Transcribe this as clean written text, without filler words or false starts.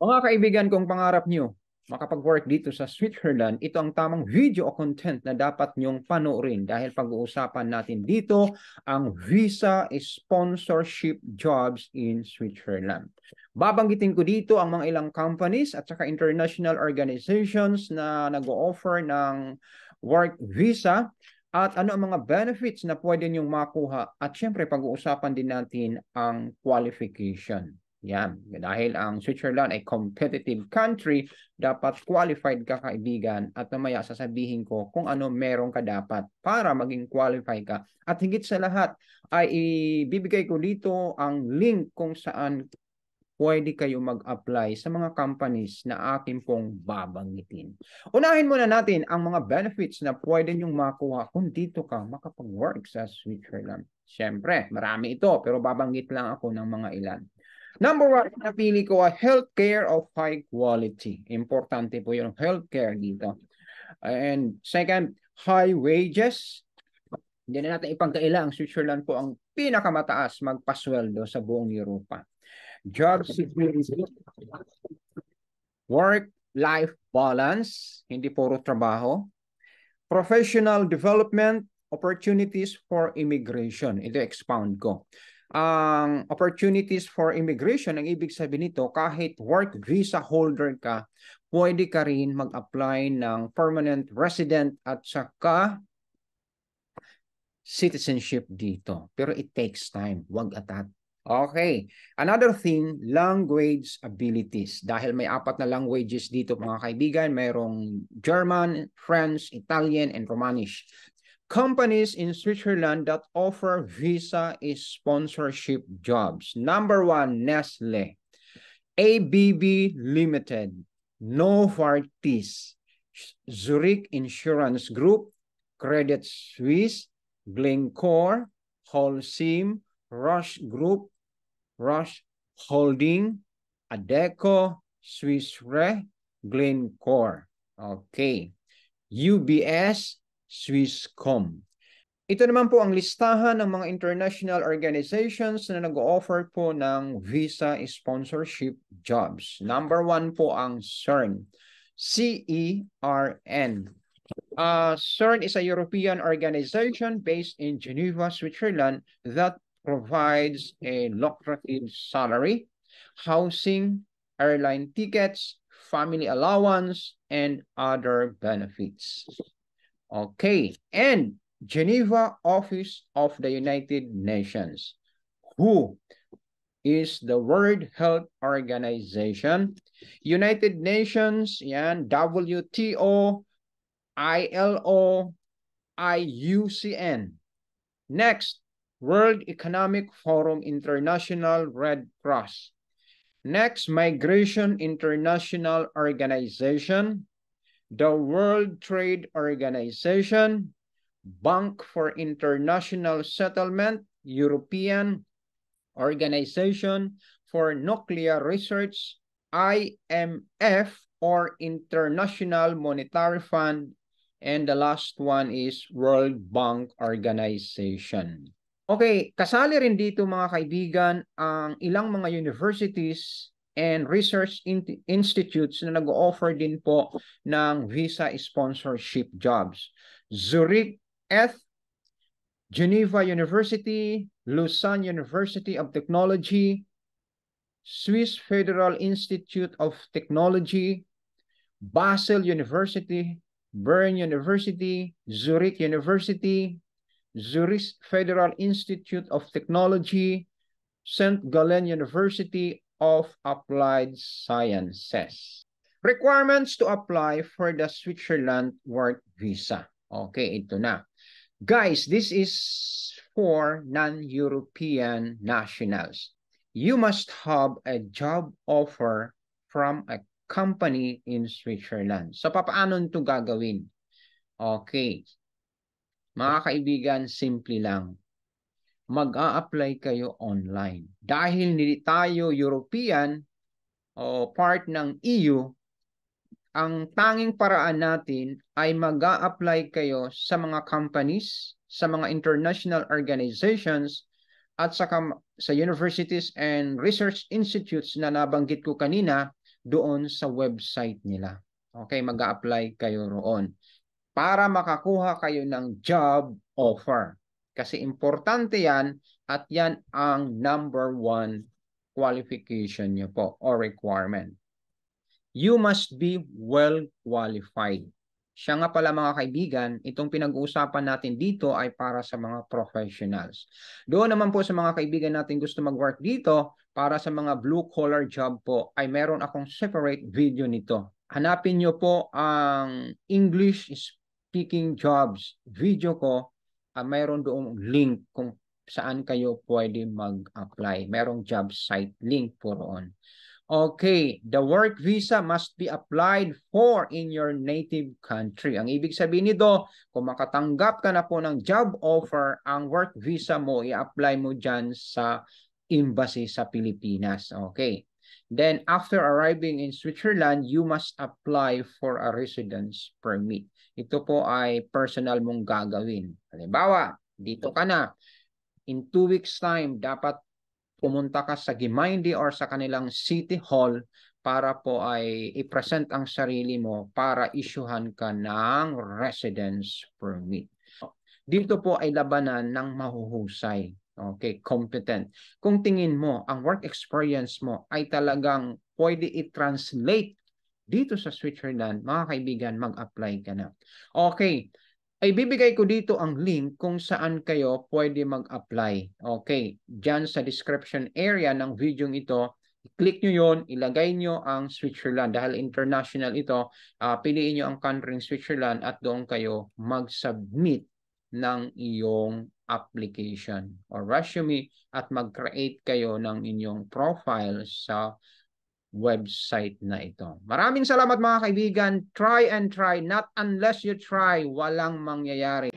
Mga kaibigan kong pangarap nyo, makapag-work dito sa Switzerland, ito ang tamang video o content na dapat nyong panoorin dahil pag-uusapan natin dito ang visa sponsorship jobs in Switzerland. Babanggitin ko dito ang mga ilang companies at saka international organizations na nag-o-offer ng work visa at ano ang mga benefits na pwede nyong makuha at syempre pag-uusapan din natin ang qualification. Yan. Dahil ang Switzerland ay competitive country, dapat qualified ka kaibigan at mamaya sasabihin ko kung ano meron ka dapat para maging qualified ka. At higit sa lahat ay ibibigay ko dito ang link kung saan pwede kayo mag-apply sa mga companies na akin pong babanggitin. Unahin muna natin ang mga benefits na pwede nyong makuha kung dito ka makapag-work sa Switzerland. Siyempre, marami ito pero babanggit lang ako ng mga ilan. Number one, napili ko ay healthcare of high quality. Importante po yung healthcare dito. And second, high wages. Hindi na natin ipagkaila ang Switzerland po ang pinakamataas magpasweldo sa buong Europa. Job security, work-life balance, hindi puro trabaho. Professional development, opportunities for immigration. Ito expound ko. Ang opportunities for immigration, ang ibig sabihin nito, kahit work visa holder ka, pwede ka rin mag-apply ng permanent resident at saka citizenship dito. Pero it takes time. Wag atat. Okay. Another thing, language abilities. Dahil may 4 na languages dito mga kaibigan. Mayroong German, French, Italian, and Romanish. Companies in Switzerland that offer visa sponsorship jobs. Number 1, Nestle. ABB Limited. Novartis. Zurich Insurance Group. Credit Suisse. Glencore. Holcim. Rush Group. Rush Holding. Adecco. Swiss Re. Glencore. Okay. UBS. Swisscom. Ito naman po ang listahan ng mga international organizations na nag-o-offer po ng visa sponsorship jobs. Number 1 po ang CERN. CERN. CERN is a European organization based in Geneva, Switzerland that provides a lucrative salary, housing, airline tickets, family allowance, and other benefits. Okay, and Geneva Office of the United Nations. WHO is the World Health Organization. United Nations, yan, WTO, ILO, IUCN. Next, World Economic Forum International Red Cross. Next, Migration International Organization. The World Trade Organization, Bank for International Settlement, European Organization for Nuclear Research, IMF or International Monetary Fund, and the last one is World Bank Organization. Okay, kasali rin dito mga kaibigan ang ilang mga universities and research institutes na nag-o-offer din po ng visa sponsorship jobs. Zurich ETH, Geneva University, Lausanne University of Technology, Swiss Federal Institute of Technology, Basel University, Bern University, Zurich University, Zurich Federal Institute of Technology, St. Gallen University of Applied Sciences. Requirements to apply for the Switzerland work visa. Okay, ito na. Guys, this is for non-European nationals. You must have a job offer from a company in Switzerland. So, paano ito gagawin? Okay. Mga kaibigan, simple lang. Mag-a-apply kayo online. Dahil hindi tayo European o part ng EU, ang tanging paraan natin ay mag-a-apply kayo sa mga companies, sa mga international organizations, at sa universities and research institutes na nabanggit ko kanina doon sa website nila. Okay, mag-a-apply kayo roon para makakuha kayo ng job offer. Kasi importante yan at yan ang number 1 qualification nyo po or requirement. You must be well qualified. Siya nga pala mga kaibigan, itong pinag-uusapan natin dito ay para sa mga professionals. Doon naman po sa mga kaibigan natin gusto mag-work dito, para sa mga blue-collar job po, ay meron akong separate video nito. Hanapin nyo po ang English speaking jobs video ko. Mayroon doong link kung saan kayo pwede mag-apply. Merong job site link po roon. Okay, the work visa must be applied for in your native country. Ang ibig sabihin nito, kung makatanggap ka na po ng job offer, ang work visa mo, i-apply mo dyan sa embassy sa Pilipinas. Okay. Then, after arriving in Switzerland, you must apply for a residence permit. Ito po ay personal mong gagawin. Halimbawa, dito ka na. In 2 weeks time, dapat pumunta ka sa Gemeinde or sa kanilang City Hall para po ay i-present ang sarili mo para isyuhan ka ng residence permit. Dito po ay labanan ng mahuhusay. Okay, competent. Kung tingin mo, ang work experience mo ay talagang pwede i-translate dito sa Switzerland, mga kaibigan, mag-apply ka na. Okay, ay bibigay ko dito ang link kung saan kayo pwede mag-apply. Okay, dyan sa description area ng video ito, click nyo yon, ilagay nyo ang Switzerland dahil international ito, piliin nyo ang country ng Switzerland at doon kayo mag-submit ng iyong application or resume at mag-create kayo ng inyong profile sa website na ito. Maraming salamat mga kaibigan. Try and try. Not unless you try, walang mangyayari.